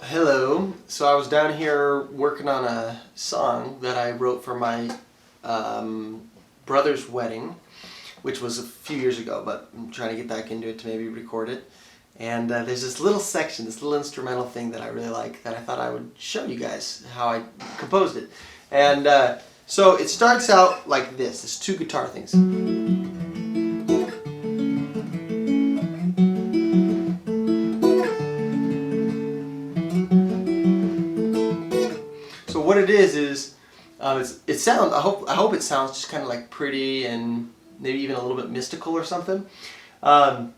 Hello. So I was down here working on a song that I wrote for my brother's wedding, which was a few years ago, but I'm trying to get back into it to maybe record it. And there's this little section, this little instrumental thing that I really like that I thought I would show you guys how I composed it. And so it starts out like this. It's two guitar things. So what it is it sounds. I hope it sounds just kind of like pretty and maybe even a little bit mystical or something. But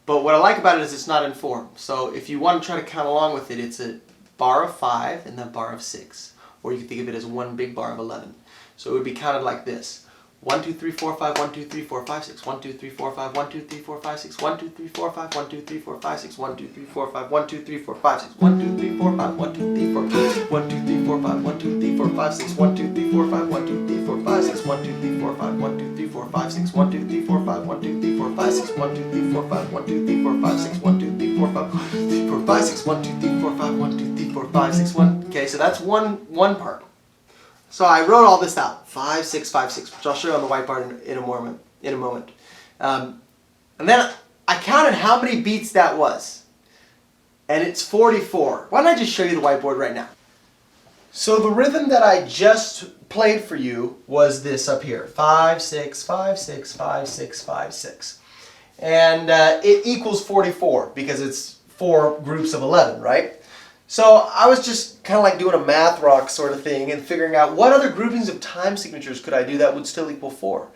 what I like about it is it's not in form. So if you want to try to count along with it, it's a bar of 5 and then bar of 6, or you can think of it as one big bar of 11. So it would be counted like this: 1 2 3 4 5 1 2 3 4 5 6 1 2 3 4 5 1 2 3 4 5 6 1 2 3 4 5 1 2 3 4 5 6 1 2 3 4 5 1 2 3 4 5 6 1 2 3 4 5 1 2 3 4 1 2 3 4 5 1 2 3 4 5 6 1 2 3 4 5 1 2 3 4 5 6 1 2 3 4 5 1 2 3 4 5 6 1 2 3 4 5 1 2 3 4 5 6 1 2 3 4 5 1 2 3 4 5 6 1 2 3 4 5 3 4 5 6 1 2 3 4 5 1 2 3 4 5 6 1. Okay, so that's one part. So I wrote all this out, 5 6 5 6, which I'll show you on the whiteboard in a moment. And then I counted how many beats that was, and it's 44. Why don't I just show you the whiteboard right now? So the rhythm that I just played for you was this up here: 5 6 5 6 5 6 5 6, and it equals 44 because it's 4 groups of 11, right? So I was just kind of like doing a math rock sort of thing and figuring out what other groupings of time signatures could I do that would still equal 44.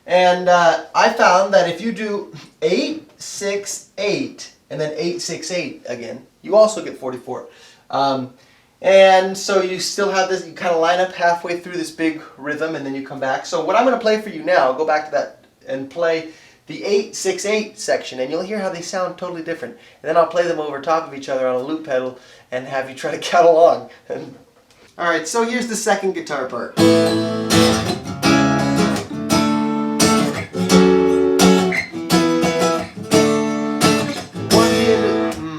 And I found that if you do 8 6 8 and then 8 6 8 again, you also get 44. And so you still have this, you kind of line up halfway through this big rhythm and then you come back. So what I'm going to play for you now, go back to that and play the 8 6 8 section, and you'll hear how they sound totally different. And then I'll play them over top of each other on a loop pedal and have you try to count along. Alright, so here's the second guitar part.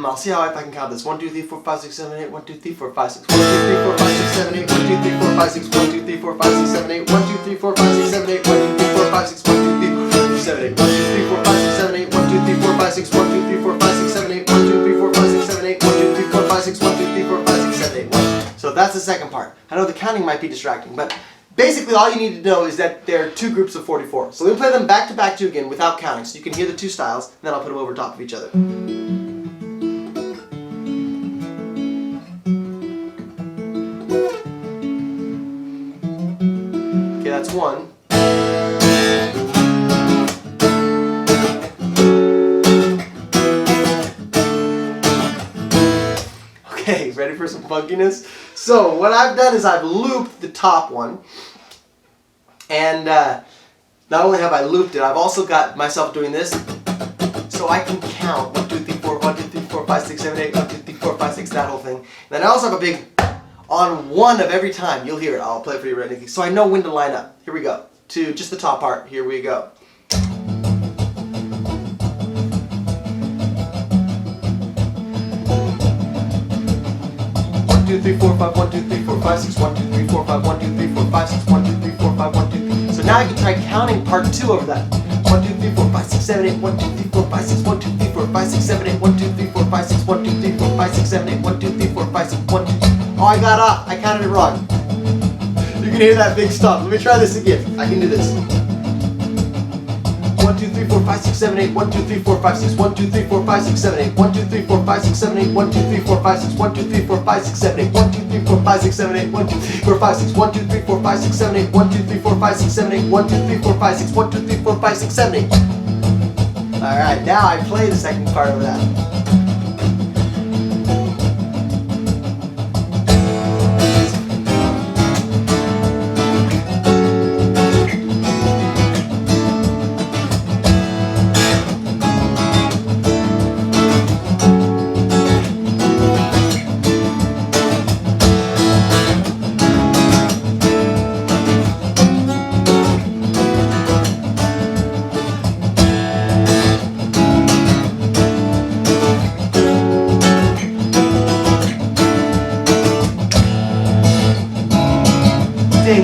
I'll see how if I can count this. 1 2 3 4 5 6 7 8 1 2 3 4 5 6 1 2 3 4 5 6 7 8 1 2 3 4 5 6 1 2 3 4 5 6 7 8 1 2 3 4 5 6 7 8 1 2 3 4 5 6 1 2 3 7 8 1 2 3 4 5 6 7 8 1 2 3 4 5 6 1 2 3 4 5 6 7 8 1 2 3 4 5 6 7 8 1 2 3 4 5 6 1 2 3 4 5 6 7 8 1. So that's the second part. I know the counting might be distracting, but basically all you need to know is that there are 2 groups of 44. So we'll play them back to back to again without counting, so you can hear the 2 styles, and then I'll put them over top of each other. Okay, that's 1. Okay, ready for some funkiness? So what I've done is I've looped the top one, and not only have I looped it, I've also got myself doing this, so I can count 1 2 3 4 1 2 3 4 5 6 7 8 1 2 3 4 5 6, that whole thing. And then I also have a big on one of every time. You'll hear it. I'll play it for you right now, so I know when to line up. Here we go. To just the top part. Here we go. 1 2 3 4 5 1 2 3 4 5 6 1 2 3 4 5 1 2 3 4 5 6 1 2 3 4 5 1 2 3. So now you can try counting part 2 over that. 1 2 3 4 5 6 7 8 1 2 3 4 5 6 1 2 3 4 5 6 7 8 1 2 3 4 5 6 1 2 3 4 5 6 7 8 1 2 3 4 5 6 1 2. Oh, I got off. I counted it wrong. You can hear that big stomp. Let me try this again. I can do this. 1 2 3 4 5 6 7 8 1 2 3 4 5 6 1 2 3 4 5 6 7 8 1 2 3 4 5 6 7 8 1 2 3 4 5 6 1 2 3 4 5 6 7 8 1 2 3 4 5 6 7 8 1 2 3 4 5 6 1 2 3 4 5 6 7 8 1 2 3 4 5 6 7 8 1 2 3 4 5 6 1 2 3 4 5 6 7 8. Alright, now I play the second part of that.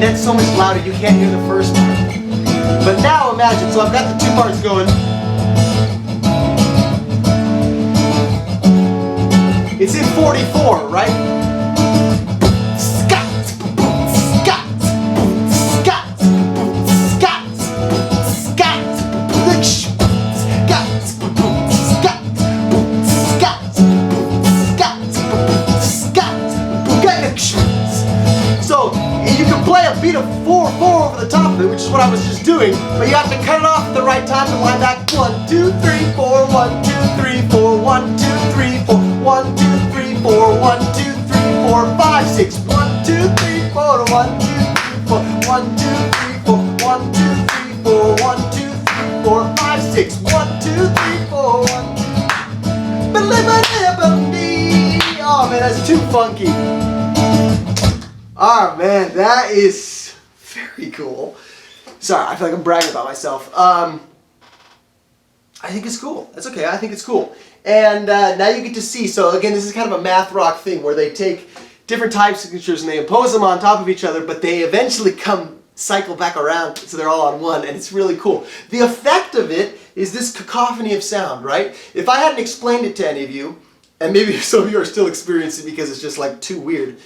that's so much louder you can't hear the first part. But now imagine, so I've got the 2 parts going. It's in 44, right? So you can play a beat of 4/4 over the top of it, which is what I was just doing, but you have to cut it off at the right time to line back 1, 2, 3, 4, 1, 2, 3, 4, 1, 2, 3, 4, 1, 2, 3, 4, 1, 2, 3, 4, 5, 6, 1, 2, 3, 4, 1, 2, 3, 4, 1, 2, 3, 4, 1, 2, 3, 4, 1, 2, 3, 4, 5, 6, 1, 2, 3, 4, 1, 2, 3. Oh man, that's too funky. Oh man, that is very cool. Sorry, I feel like I'm bragging about myself. I think it's cool. That's okay, I think it's cool. And now you get to see, so again, this is kind of a math rock thing where they take different time signatures and they impose them on top of each other, but they eventually cycle back around so they're all on one, and it's really cool. The effect of it is this cacophony of sound, right? If I hadn't explained it to any of you, and maybe some of you are still experiencing it because it's just like too weird,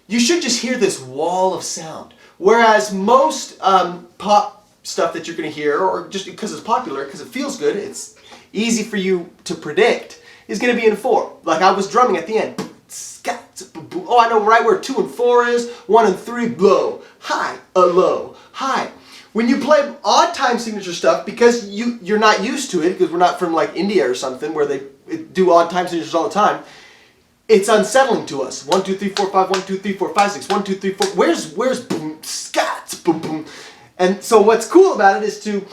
you should just hear this wall of sound. Whereas most pop stuff that you're going to hear, or just because it's popular, because it feels good, it's easy for you to predict, is going to be in 4. Like I was drumming at the end. Oh, I know right where 2 and 4 is. 1 and 3, blow, high, a low, high. When you play odd time signature stuff, because you're not used to it, because we're not from like India or something where they do odd time signatures all the time, it's unsettling to us. 1, 2, 3, 4, 5, 1, 2, 3, 4, 5, 6, 1, 2, 3, 4. Where's boom, scat, boom, boom. And so what's cool about it is to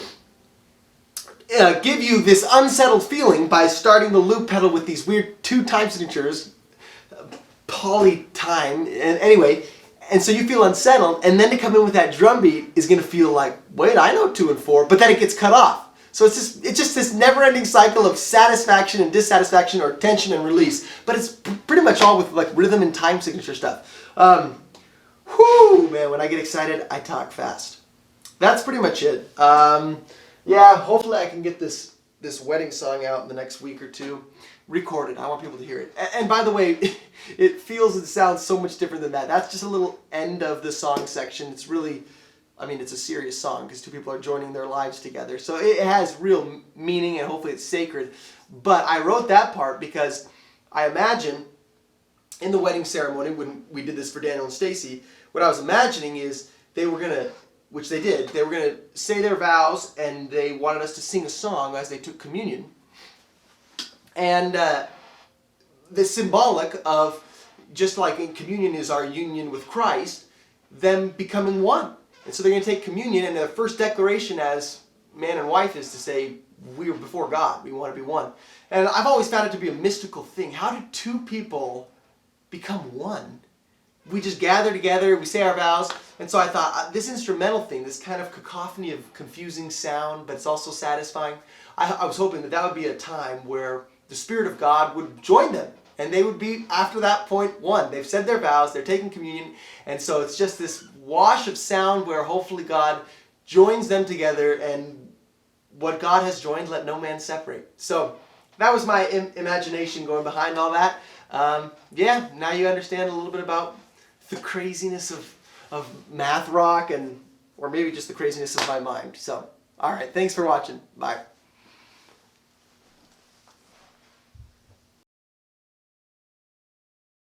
give you this unsettled feeling by starting the loop pedal with these weird 2 time signatures, poly time, and anyway, and so you feel unsettled, and then to come in with that drum beat is going to feel like, wait, I know 2 and 4, but then it gets cut off. So it's just this never-ending cycle of satisfaction and dissatisfaction, or tension and release. But it's pretty much all with like rhythm and time signature stuff. Whoo, man, when I get excited, I talk fast. That's pretty much it. Yeah, hopefully I can get this wedding song out in the next week or 2. Record it. I want people to hear it. And by the way, it feels and sounds so much different than that. That's just a little end of the song section. It's really, I mean, it's a serious song because 2 people are joining their lives together. So it has real meaning and hopefully it's sacred. But I wrote that part because I imagine in the wedding ceremony, when we did this for Daniel and Stacy, what I was imagining is they were going to, which they did, they were going to say their vows and they wanted us to sing a song as they took communion. And the symbolic of, just like in communion is our union with Christ, them becoming one. And so they're going to take communion, and their first declaration as man and wife is to say, we are before God, we want to be one. And I've always found it to be a mystical thing. How did 2 people become one? We just gather together, we say our vows, and so I thought, this instrumental thing, this kind of cacophony of confusing sound, but it's also satisfying, I was hoping that would be a time where the Spirit of God would join them, and they would be, after that point, one. They've said their vows, they're taking communion, and so it's just this wash of sound where hopefully God joins them together, and what God has joined, let no man separate. So that was my imagination going behind all that. Yeah, now you understand a little bit about the craziness of math rock, or maybe just the craziness of my mind. So, all right, thanks for watching. Bye.